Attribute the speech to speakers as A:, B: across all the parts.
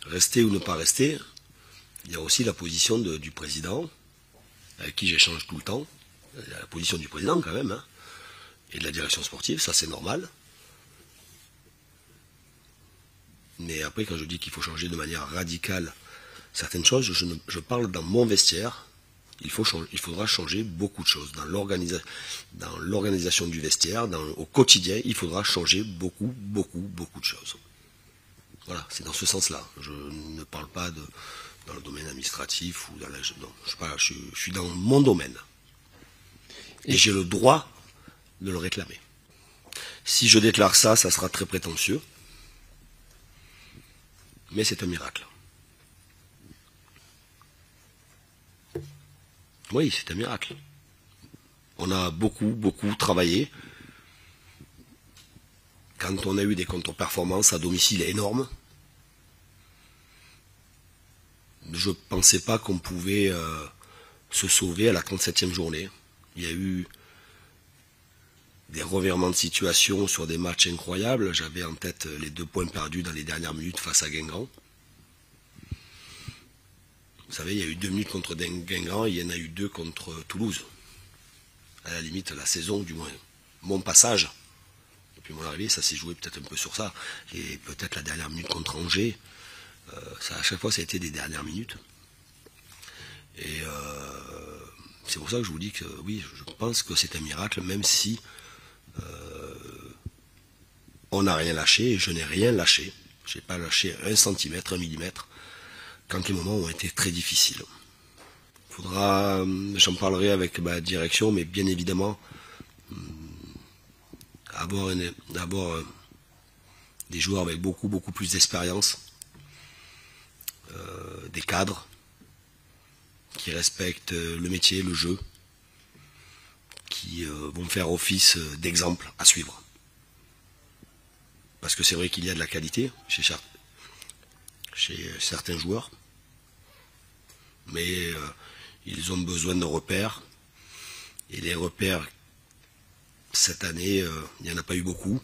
A: rester ou ne pas rester, il y a aussi la position du président, avec qui j'échange tout le temps. Il y a la position du président quand même, hein, et de la direction sportive, ça c'est normal. Mais après, quand je dis qu'il faut changer de manière radicale certaines choses, je parle dans mon vestiaire. Il faudra changer beaucoup de choses. Dans l'organisation du vestiaire, au quotidien, il faudra changer beaucoup de choses. Voilà, c'est dans ce sens-là. Je ne parle pas dans le domaine administratif ou dans la... Non, je suis dans mon domaine. Et j'ai le droit de le réclamer. Si je déclare ça, ça sera très prétentieux. Mais c'est un miracle. Oui, c'est un miracle. On a beaucoup travaillé. Quand on a eu des contre-performances à domicile énormes, je ne pensais pas qu'on pouvait se sauver à la 37e journée. Il y a eu des revirements de situation sur des matchs incroyables. J'avais en tête les 2 points perdus dans les dernières minutes face à Guingamp. Vous savez, il y a eu 2 minutes contre Guingamp, il y en a eu 2 contre Toulouse. À la limite, la saison, du moins, mon passage, depuis mon arrivée, ça s'est joué peut-être un peu sur ça. Et peut-être la dernière minute contre Angers, à chaque fois, ça a été des dernières minutes. Et c'est pour ça que je vous dis que oui, je pense que c'est un miracle, même si on n'a rien lâché, et je n'ai rien lâché. Je n'ai pas lâché 1 centimètre, 1 millimètre, quand les moments ont été très difficiles. Faudra, j'en parlerai avec ma direction, mais bien évidemment, avoir des joueurs avec beaucoup plus d'expérience, des cadres qui respectent le métier, le jeu, qui vont faire office d'exemple à suivre. Parce que c'est vrai qu'il y a de la qualité chez certains joueurs, mais ils ont besoin de repères, et les repères, cette année, il n'y en a pas eu beaucoup.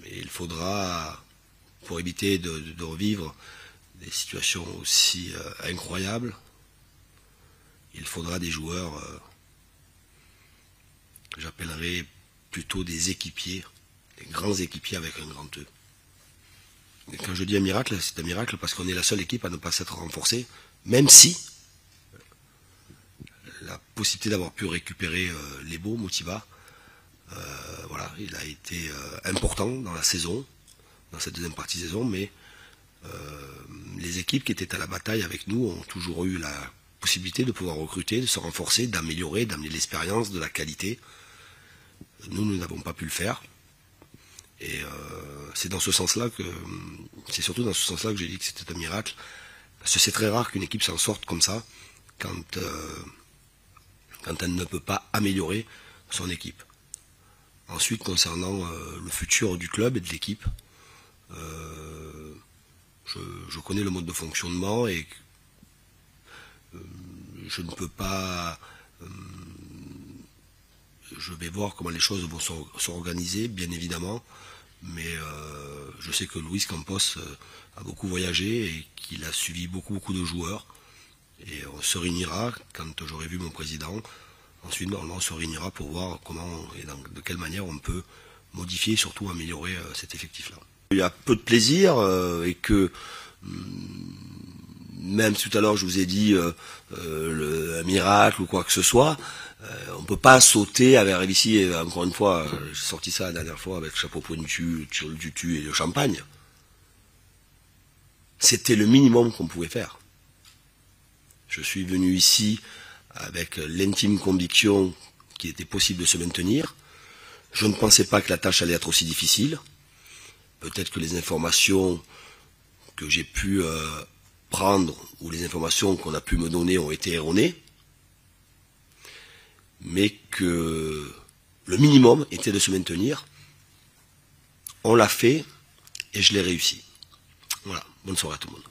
A: Et il faudra, pour éviter de revivre des situations aussi incroyables, il faudra des joueurs que j'appellerais plutôt des équipiers, des grands équipiers avec un grand E. Et quand je dis un miracle, c'est un miracle parce qu'on est la seule équipe à ne pas s'être renforcée, même si la possibilité d'avoir pu récupérer Lebo, Moutiba, voilà, il a été important dans la saison, dans cette deuxième partie de saison, mais les équipes qui étaient à la bataille avec nous ont toujours eu la possibilité de pouvoir recruter, de se renforcer, d'améliorer, d'amener de l'expérience, de la qualité. Nous n'avons pas pu le faire. Et c'est dans ce sens-là que c'est surtout dans ce sens-là que j'ai dit que c'était un miracle. Parce que c'est très rare qu'une équipe s'en sorte comme ça quand elle ne peut pas améliorer son équipe. Ensuite, concernant le futur du club et de l'équipe, je connais le mode de fonctionnement et je ne peux pas... je vais voir comment les choses vont s'organiser, bien évidemment, mais je sais que Luis Campos a beaucoup voyagé et qu'il a suivi beaucoup de joueurs. Et on se réunira quand j'aurai vu mon président. Ensuite, normalement, on se réunira pour voir comment et de quelle manière on peut modifier et surtout améliorer cet effectif-là. Il y a peu de plaisir et que même tout à l'heure je vous ai dit un miracle ou quoi que ce soit, on ne peut pas sauter avec ici, encore une fois, j'ai sorti ça la dernière fois avec le chapeau pointu, le tutu et le champagne. C'était le minimum qu'on pouvait faire. Je suis venu ici avec l'intime conviction qu'il était possible de se maintenir. Je ne pensais pas que la tâche allait être aussi difficile. Peut-être que les informations que j'ai pu prendre ou les informations qu'on a pu me donner ont été erronées, mais que le minimum était de se maintenir. On l'a fait et je l'ai réussi. Voilà, bonne soirée à tout le monde.